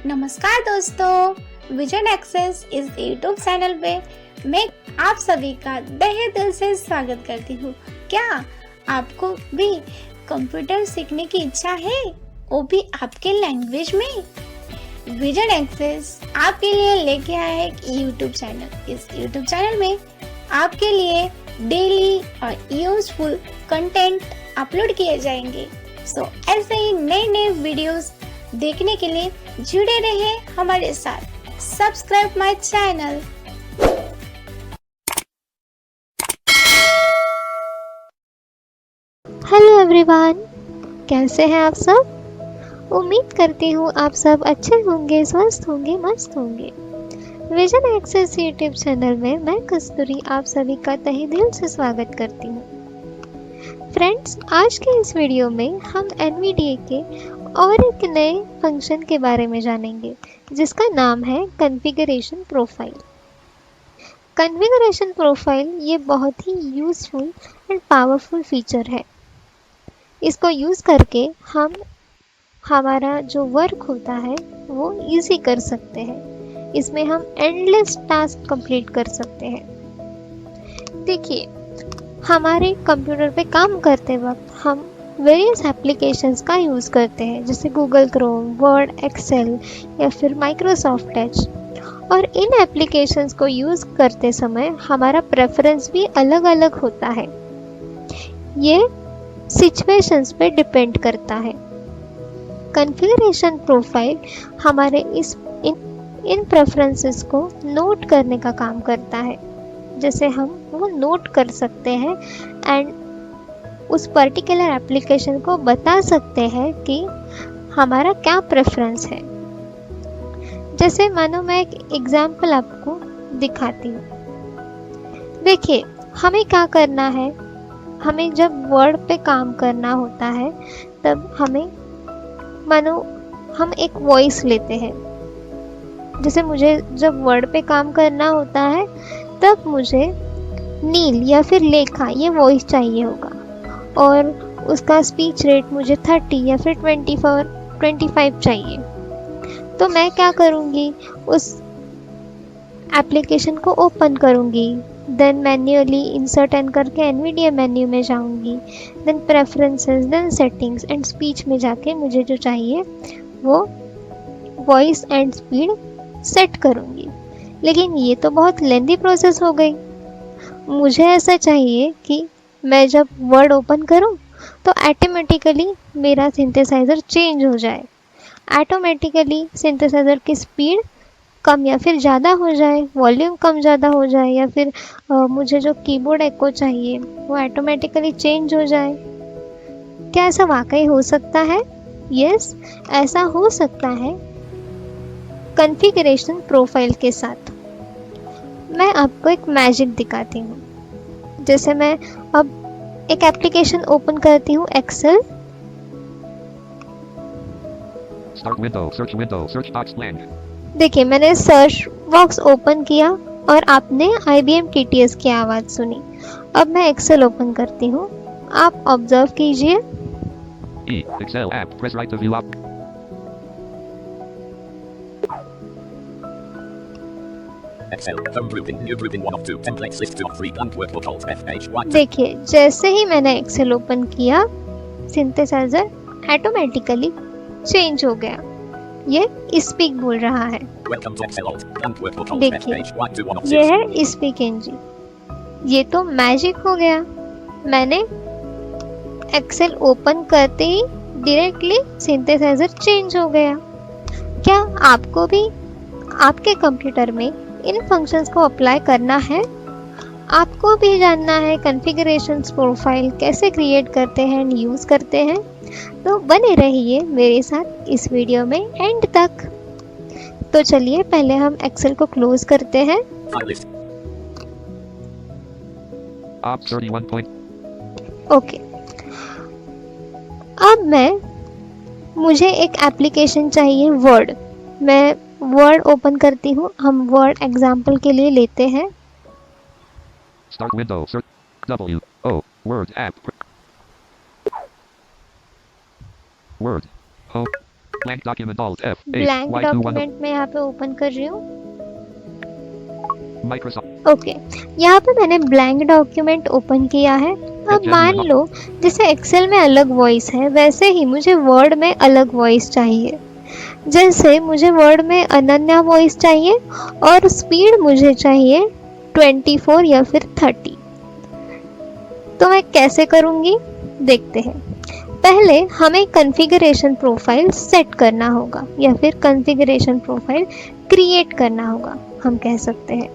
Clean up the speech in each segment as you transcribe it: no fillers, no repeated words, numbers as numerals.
नमस्कार दोस्तों, vision access इस यूट्यूब चैनल पे मैं आप सभी का तहे दिल से स्वागत करती हूँ। क्या आपको भी कंप्यूटर सीखने की इच्छा है, वो भी आपके लैंग्वेज में? विजन एक्सेस आपके लिए लेके आया है एक यूट्यूब चैनल। इस यूट्यूब चैनल में आपके लिए डेली और यूजफुल कंटेंट अपलोड किए जाएंगे। सो ऐसे ही नए नए वीडियोस देखने के लिए जुड़े रहे हमारे साथ। Subscribe my channel. Hello everyone, कैसे हैं आप सब? उम्मीद करती हूँ आप सब अच्छे होंगे, स्वस्थ होंगे, मस्त होंगे। विजन एक्सेस यूट्यूब चैनल में मैं कस्तूरी आप सभी का तहे दिल से स्वागत करती हूँ। फ्रेंड्स, आज के इस वीडियो में हम एनवीडीए के और एक नए फंक्शन के बारे में जानेंगे जिसका नाम है कॉन्फ़िगरेशन प्रोफाइल। कॉन्फ़िगरेशन प्रोफाइल ये बहुत ही यूज़फुल एंड पावरफुल फीचर है। इसको यूज़ करके हम हमारा जो वर्क होता है वो इजी कर सकते हैं। इसमें हम एंडलेस टास्क कंप्लीट कर सकते हैं। देखिए, हमारे कंप्यूटर पे काम करते वक्त हम वेरियस एप्लीकेशंस का यूज़ करते हैं, जैसे गूगल क्रोम, वर्ड, एक्सेल या फिर माइक्रोसॉफ्ट एज। और इन एप्लीकेशंस को यूज़ करते समय हमारा प्रेफरेंस भी अलग अलग होता है। ये सिचुएशंस पे डिपेंड करता है। कॉन्फ़िगरेशन प्रोफाइल हमारे इन प्रेफरेंसेस को नोट करने का काम करता है। जैसे हम वो नोट कर सकते हैं एंड उस पर्टिकुलर एप्लीकेशन को बता सकते हैं कि हमारा क्या प्रेफरेंस है। जैसे मानो मैं एक एग्जांपल आपको दिखाती हूँ। देखिए, हमें क्या करना है, हमें जब वर्ड पे काम करना होता है तब हमें मानो हम एक वॉइस लेते हैं। जैसे मुझे जब वर्ड पे काम करना होता है तब मुझे नील या फिर लेखा ये वॉइस चाहिए होगा और उसका स्पीच रेट मुझे 30 या फिर 25 चाहिए। तो मैं क्या करूँगी, उस एप्लीकेशन को ओपन करूँगी, देन मैन्युअली इंसर्ट एंड करके एनवीडिए मेन्यू में जाऊँगी, then preferences, then settings and speech में जाके मुझे जो चाहिए वो वॉइस एंड स्पीड सेट करूँगी। लेकिन ये तो बहुत लेंदी प्रोसेस हो गई। मुझे ऐसा चाहिए कि मैं जब वर्ड ओपन करूँ तो ऑटोमेटिकली मेरा सिंथेसाइज़र चेंज हो जाए, ऑटोमेटिकली सिंथेसाइज़र की स्पीड कम या फिर ज़्यादा हो जाए, वॉल्यूम कम ज़्यादा हो जाए, या फिर मुझे जो कीबोर्ड एको चाहिए वो ऑटोमेटिकली चेंज हो जाए। क्या ऐसा वाकई हो सकता है? यस, ऐसा हो सकता है कॉन्फ़िगरेशन प्रोफाइल के साथ। मैं आपको एक मैजिक दिखाती हूँ। जैसे मैं अब एक एप्लीकेशन ओपन करती हूँ, Excel. Start window, search box blank. देखिए, मैंने सर्च बॉक्स ओपन किया और आपने IBM TTS की आवाज़ सुनी। अब मैं एक्सेल ओपन करती हूँ, आप ऑब्जर्व कीजिए। Excel app, press right to view up. Excel, home grouping, new grouping 1 of 2, templates list 2 of 3, blank workbook alt FH1. देखिए, जैसे ही मैंने एक्सेल ओपन किया, सिंथेसाइज़र ऑटोमेटिकली चेंज हो गया। ये स्पीक बोल रहा है। Welcome to Excel alt, blank workbook alt देखिए, FH1 2 1 of 6. ये है स्पीक एनजी। ये तो मैजिक हो गया। मैंने एक्सेल ओपन करते ही डायरेक्टली सिंथेसाइज़र चेंज हो गया। क्या आपको भी आपके कंप्यूटर में इन फंक्शंस को अप्लाई करना है? आपको भी जानना है कॉन्फ़िगरेशंस प्रोफाइल कैसे क्रिएट करते हैं एंड यूज़ करते हैं? तो बने रहिए मेरे साथ इस वीडियो में एंड तक। तो चलिए पहले हम एक्सेल को क्लोज करते हैं। File list. Op 31 point. Okay, अब मुझे एक एप्लीकेशन चाहिए, वर्ड। मैं वर्ड ओपन करती हूँ। हम वर्ड एग्जाम्पल के लिए लेते हैं। Start window, search W O Word app. Word. Home. Blank document Alt F. H. Blank Y 2 1 document मैं यहाँ पे ओपन कर रही हूँ। Microsoft. ओके, यहाँ पे मैंने ब्लैंक डॉक्यूमेंट ओपन किया है। अब मान लो जैसे एक्सेल में अलग वॉइस है, वैसे ही मुझे वर्ड में अलग वॉइस चाहिए। जैसे मुझे वर्ड में अनन्या वॉइस चाहिए और स्पीड मुझे चाहिए 24 या फिर 30। तो मैं कैसे करूँगी देखते हैं। पहले हमें कॉन्फ़िगरेशन प्रोफाइल सेट करना होगा या फिर कॉन्फ़िगरेशन प्रोफाइल क्रिएट करना होगा, हम कह सकते हैं।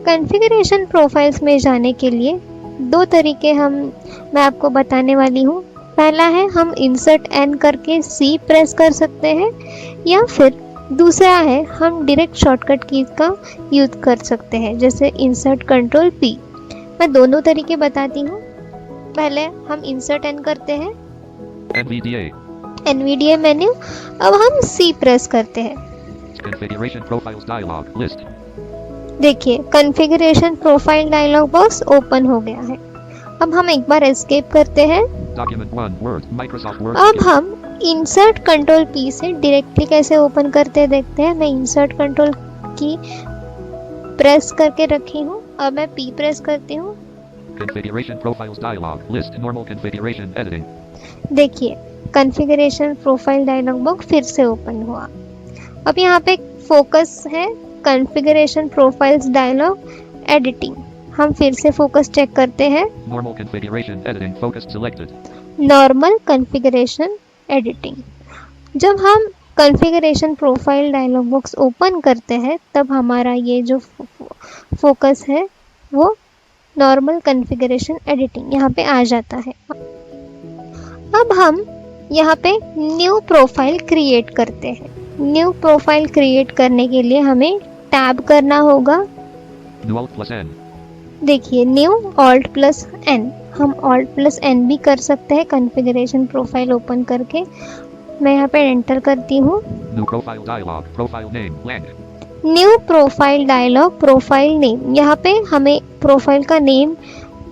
कॉन्फ़िगरेशन प्रोफाइल्स में जाने के लिए दो तरीके मैं आपको बताने वाली हूँ। पहला है हम इंसर्ट एन करके सी प्रेस कर सकते हैं, या फिर दूसरा है हम डायरेक्ट शॉर्टकट कीज का यूज कर सकते हैं, जैसे इंसर्ट कंट्रोल पी। मैं दोनों तरीके बताती हूँ। पहले हम इंसर्ट एन करते हैं, NVDA मेन्यू। अब हम सी प्रेस करते हैं। Configuration profiles dialog list. देखिए configuration profile dialog box open हो गया है। अब हम एक बार एस्केप करते हैं। Document 1 Word Microsoft Word. अब हम इंसर्ट कंट्रोल पी से डायरेक्टली कैसे ओपन करते हैं देखते हैं। मैं इंसर्ट कंट्रोल की प्रेस करके रखी हूँ, अब मैं पी प्रेस करती हूँ। Configuration profiles dialog list normal configuration editing. देखिए कॉन्फ़िगरेशन प्रोफाइल डायलॉग बॉक्स फिर से ओपन हुआ। अब यहाँ पे फोकस है कॉन्फ़िगरेशन प्रोफाइल्स डायलॉग एडिटिंग। हम फिर से फोकस चेक करते हैं। Normal configuration editing focus selected. Normal configuration editing. जब हम configuration profile dialog box open करते हैं तब हमारा ये जो फोकस है वो नॉर्मल कॉन्फ़िगरेशन एडिटिंग यहाँ पे आ जाता है। अब हम यहाँ पे न्यू प्रोफाइल क्रिएट करते हैं। न्यू प्रोफाइल क्रिएट करने के लिए हमें टैब करना होगा। Alt+N. देखिए न्यू Alt+N, हम Alt+N भी कर सकते हैं कॉन्फ़िगरेशन प्रोफाइल ओपन करके। मैं यहाँ पे एंटर करती हूँ। New profile dialog profile name blank. New profile dialog profile name, यहाँ पे हमें प्रोफाइल का नेम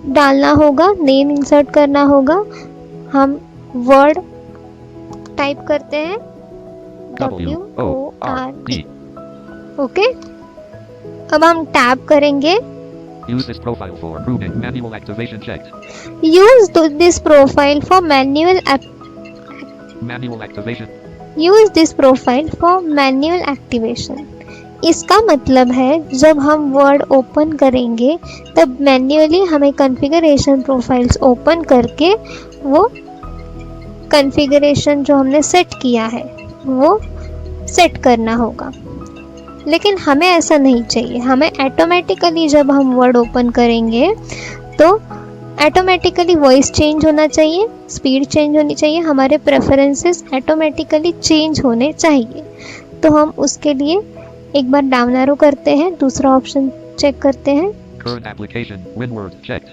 डालना होगा, नेम इंसर्ट करना होगा। हम वर्ड टाइप करते हैं WORD। ओके, अब हम टैब करेंगे। Use this profile for proving manual activation checked. Use this profile for Manual activation. Use this profile for manual activation. इसका मतलब है जब हम वर्ड ओपन करेंगे तब मैन्युअली हमें कॉन्फ़िगरेशन प्रोफाइल्स ओपन करके वो कॉन्फ़िगरेशन जो हमने सेट किया है वो सेट करना होगा। लेकिन हमें ऐसा नहीं चाहिए। हमें ऑटोमेटिकली जब हम वर्ड ओपन करेंगे तो ऑटोमेटिकली वॉइस चेंज होना चाहिए, स्पीड चेंज होनी चाहिए, हमारे प्रेफरेंसेस ऑटोमेटिकली चेंज होने चाहिए। तो हम उसके लिए एक बार डाउन एरो करते हैं, दूसरा ऑप्शन चेक करते हैं। Current application WinWord checked.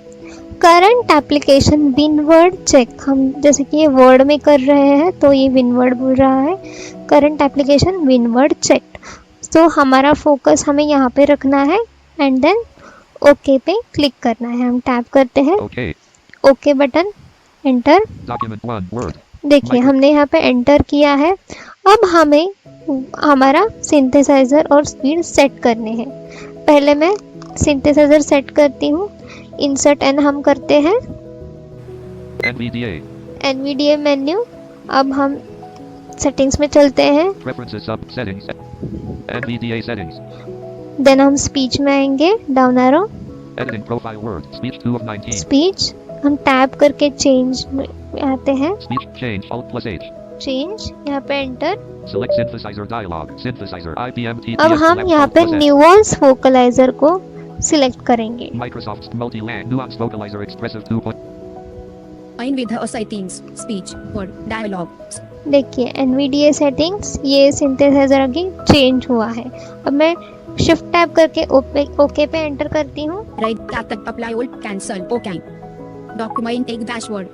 Current application WinWord check. हम जैसे कि ये वर्ड में कर रहे हैं तो ये विनवर्ड बोल रहा है। Current application WinWord check. तो हमारा फोकस हमें यहाँ पे रखना है एंड देन ओके पे क्लिक करना है। हम टैप करते हैं Okay. Okay button, enter. Document 1 Word. देखिए हमने यहाँ पे एंटर किया है। अब हमें हमारा सिंथेसाइजर और स्पीड सेट करने हैं। पहले मैं सिंथेसाइजर सेट करती हूँ। इंसर्ट एन हम करते हैं, NVDA मेन्यू। अब हम सेटिंग्स में चलते हैं, Preferences sub settings. NVDA settings. Then हम स्पीच में आएंगे, down arrow, Editing profile word speech 2 of 19. Speech. हम टैप करके चेंज में आते हैं, Speech change Alt+H. चेंज, यहाँ पे enter. Select synthesizer dialog. Synthesizer IBM TTS. अब हम select यहाँ पे Alt+N. न्यूआंस वोकलाइजर को सिलेक्ट करेंगे। Microsoft multi-lang nuance vocalizer expressive 2. Align with the settings, speech, word, dialogue. देखिए NVDA सेटिंग्स, ये सिंथेसाइजर आगे चेंज हुआ है। अब मैं शिफ्ट टैप करके ओके पे एंटर करती हूँ। Right tap apply alt cancel. Okay. Document एक dashboard.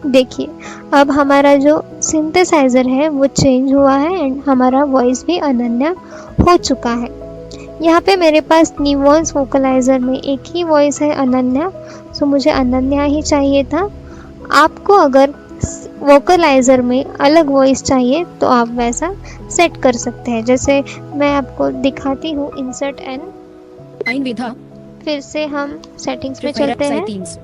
देखिए अब हमारा जो सिंथेसाइजर है वो चेंज हुआ है एंड हमारा वॉइस भी अनन्या हो चुका है। यहाँ पे मेरे पास न्यूआंस वोकलाइजर में एक ही वॉइस है अनन्या, सो मुझे अनन्या ही चाहिए था। आपको अगर वोकलाइज़र में अलग वॉइस चाहिए तो आप वैसा सेट कर सकते हैं। जैसे मैं आपको दिखाती हूँ, इंसर्ट एन, Einvida. फिर से हम सेटिंग्स पे Prefer चलते हैं। settings.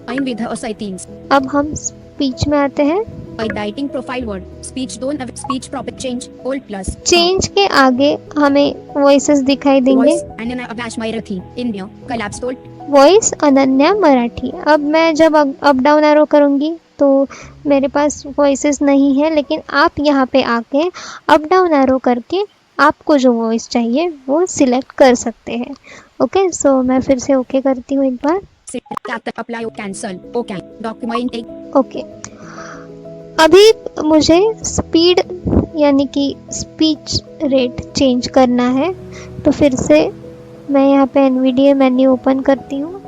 Einvida or settings. अब हम स्पीच में आते हैं। Editing profile word. Speech tone of speech proper change. Old plus. Change के आगे हमें वॉइसेस दिखाई देंगे। Voice. Anana Avash Myrathi. India. Collapse told. Voice Ananya Marathi. अब मैं जब अप डाउन एरो करूँगी तो मेरे पास वॉइसेस नहीं है, लेकिन आप यहाँ पे आके अप डाउन एरो करके आपको जो वॉइस चाहिए वो सिलेक्ट कर सकते हैं। ओके, सो मैं फिर से ओके करती हूँ एक बार। Tap apply or cancel. Okay. Document take. Okay, अभी मुझे स्पीड यानी कि स्पीच रेट चेंज करना है, तो फिर से मैं यहाँ पे NVDA मेन्यू ओपन करती हूँ।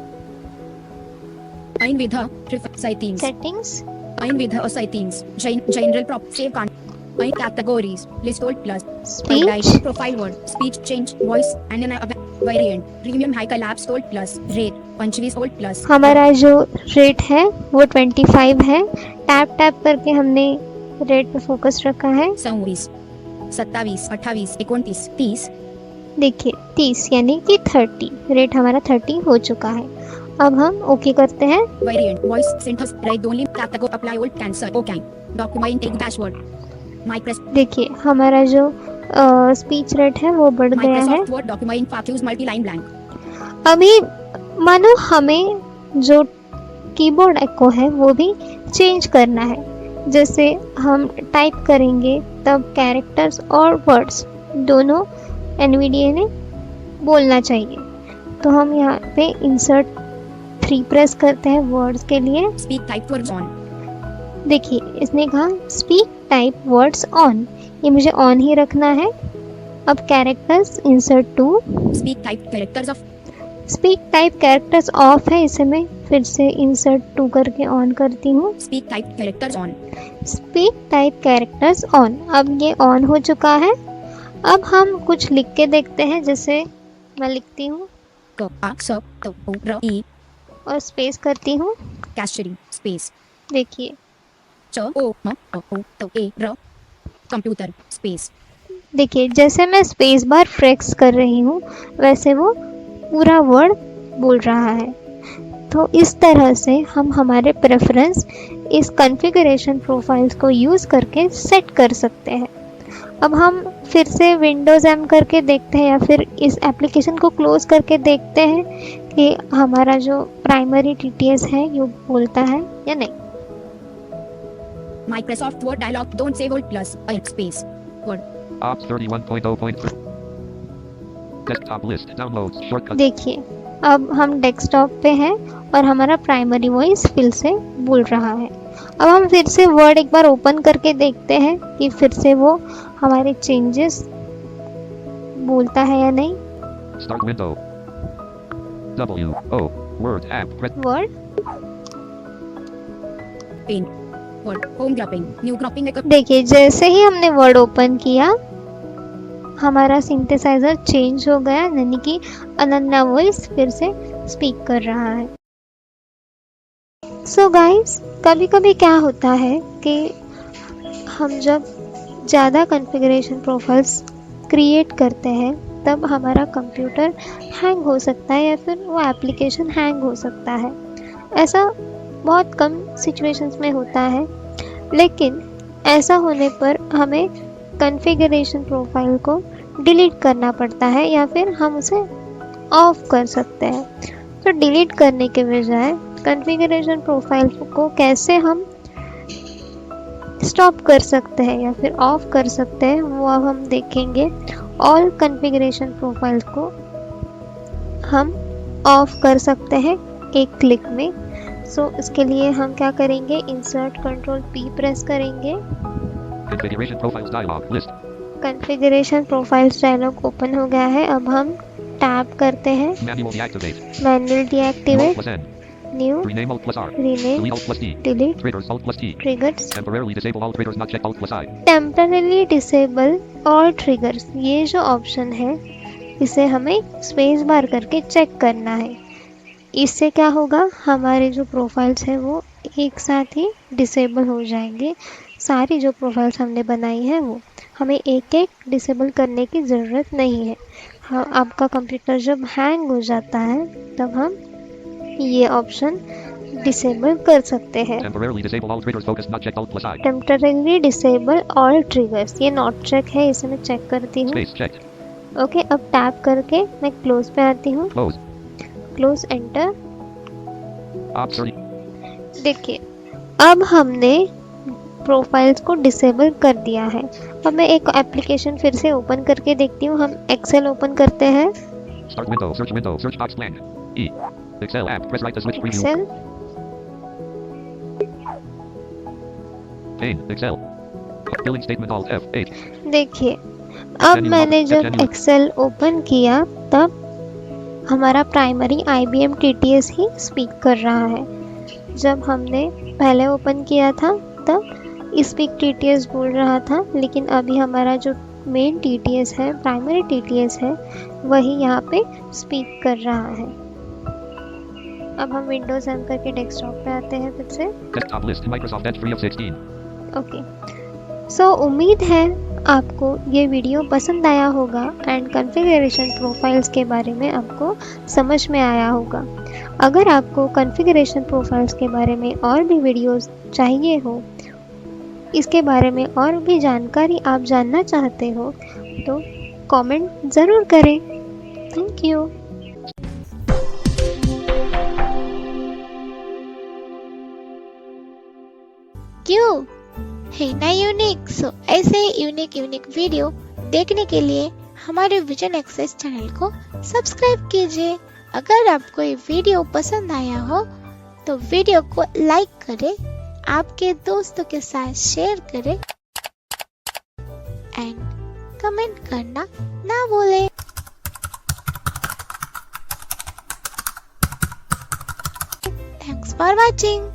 Einvida. Prefer settings. Settings, Einvida or settings. General prop. Save con. Categories. List old plus. Speech, Editing profile word. Speech change. Voice. Anana variant. Premium high collapse old plus. Rate. 25 old plus. हमारा जो rate है वो 25 है। Tap tap करके हमने rate पे focus रखा है। 26, 27, 28, 29, 30. देखिए 30 यानी कि 30, रेट हमारा 30 हो चुका है। अब हम ओके करते हैं। Variant. Voice. Syntax. Right only. Category. Apply old cancel. Okay. Document take dashboard. Microsoft. देखिए हमारा जो स्पीच रेट है वो बढ़ गया है। Microsoft Word document fast use multi-line blank. अभी मानो हमें जो कीबोर्ड एको है वो भी चेंज करना है। जैसे हम टाइप करेंगे तब कैरेक्टर्स और वर्ड्स दोनों NVDA ने बोलना चाहिए। तो हम यहाँ पे इंसर्ट 3 प्रेस करते हैं वर्ड्स के लिए। Speak type words on. देखिए इसने कहा स्पीक टाइप वर्ड्स ऑन, ये मुझे ऑन ही रखना है। अब characters insert 2, Speak type characters of. Speak type characters of है, इसे मैं फिर से इंसर्ट 2 करके ऑन करती हूँ। Speak type characters on. Speak type characters on, अब ये ऑन हो चुका है। अब हम कुछ लिख के देखते हैं, जैसे मैं लिखती हूँ K A S T O R E. और स्पेस करती हूँ। Cashiering. Space. देखिए Ch O M O T A R. Computer. Space. देखिए जैसे मैं स्पेस बार प्रेस कर रही हूँ वैसे वो पूरा वर्ड बोल रहा है। तो इस तरह से हम हमारे प्रेफरेंस इस कॉन्फ़िगरेशन प्रोफाइल्स को यूज़ करके सेट कर सकते हैं। अब हम फिर से विंडोज़ M करके देखते हैं या फिर इस एप्लीकेशन को क्लोज करके देखते हैं कि हमारा जो प्राइमरी TTS है ये बोलता है या नहीं। Microsoft Word dialog. Don't save old plus. Space. Word. Ops 31.0.3. Desktop list. Downloads. Shortcut. देखिए अब हम डेस्कटॉप पे हैं और हमारा प्राइमरी वॉइस फिर से बोल रहा है। अब हम फिर से वर्ड एक बार ओपन करके देखते हैं कि फिर से वो हमारे चेंजेस बोलता है या नहीं। Start window. W O Word app. Press. Word Pane. Word. Home grouping. New grouping. देखिए जैसे ही हमने वर्ड ओपन किया हमारा सिंथेसाइजर चेंज हो गया, यानी कि अनन्या वॉइस फिर से स्पीक कर रहा है। सो गाइस, कभी कभी क्या होता है कि हम जब ज़्यादा कॉन्फ़िगरेशन प्रोफाइल्स क्रिएट करते हैं तब हमारा कंप्यूटर हैंग हो सकता है या फिर वो एप्लीकेशन हैंग हो सकता है। ऐसा बहुत कम सिचुएशंस में होता है, लेकिन ऐसा होने पर हमें कॉन्फ़िगरेशन प्रोफाइल को डिलीट करना पड़ता है या फिर हम उसे ऑफ कर सकते हैं। तो डिलीट करने के बजाय कॉन्फ़िगरेशन प्रोफाइल को कैसे हम स्टॉप कर सकते हैं या फिर ऑफ कर सकते हैं वो अब हम देखेंगे। ऑल कॉन्फ़िगरेशन प्रोफाइल्स को हम ऑफ कर सकते हैं एक क्लिक में। सो इसके लिए हम क्या करेंगे, इंसर्ट कंट्रोल P प्रेस करेंगे। Configuration profiles dialog list. Configuration profiles dialog open हो गया है। अब हम टैप करते हैं Manual deactivate. Manual Alt deactivate, plus N. New, Rename Alt plus R. Rename, Delete Alt plus D. Delete, Triggers Alt plus T. Triggers, Temporarily disable all triggers not checked Alt plus I. Temporarily disable और triggers, ये जो option है इसे हमें space bar करके check करना है। इससे क्या होगा, हमारे जो प्रोफाइल्स हैं वो एक साथ ही डिसेबल हो जाएंगे। सारी जो प्रोफाइल्स हमने बनाई है वो हमें एक एक डिसेबल करने की ज़रूरत नहीं है। हाँ, आपका कंप्यूटर जब हैंग हो जाता है तब हम ये ऑप्शन डिसेबल कर सकते हैं। Temporarily disable all triggers focus not checked alt plus I. Temporary disable all triggers, ये नॉट चेक है, इसे मैं चेक करती हूँ। Space checked. ओके, अब टैप करके मैं क्लोज पे आती हूँ। Close. Close enter. Opt 30. देखिए अब हमने प्रोफाइल्स को डिसेबल कर दिया है। अब मैं एक एप्लीकेशन फिर से ओपन करके देखती हूँ। हम एक्सेल ओपन करते हैं। Start window. Search box blank. E. Excel app. Press right to switch preview. Excel Pane. Excel. Filling statement alt F8. देखिए अब मैंने जब एक्सेल ओपन किया तब हमारा primary IBM TTS he speak कर रहा है। जब हमने पहले ओपन किया था तब स्पीक TTS बोल रहा था, लेकिन अभी हमारा जो मेन TTS है, प्राइमरी TTS है, वही यहाँ पे स्पीक कर रहा है। अब हम विंडोज ऑन करके डेस्कटॉप पे आते हैं फिर से। Desktop list. Microsoft Edge 3 of 16. Okay, सो उम्मीद है आपको ये वीडियो पसंद आया होगा एंड कॉन्फ़िगरेशन प्रोफाइल्स के बारे में आपको समझ में आया होगा। अगर आपको कॉन्फ़िगरेशन प्रोफाइल्स के बारे में और भी वीडियोस चाहिए हो, इसके बारे में और भी जानकारी आप जानना चाहते हो तो कमेंट ज़रूर करें। Thank you. क्यों है ना यूनिक? सो ऐसे ही यूनिक वीडियो देखने के लिए हमारे विजन एक्सेस चैनल को सब्सक्राइब कीजिए। अगर आपको ये वीडियो पसंद आया हो तो वीडियो को लाइक करें, आपके दोस्तों के साथ शेयर करें एंड कमेंट करना ना भूलें। Thanks for watching.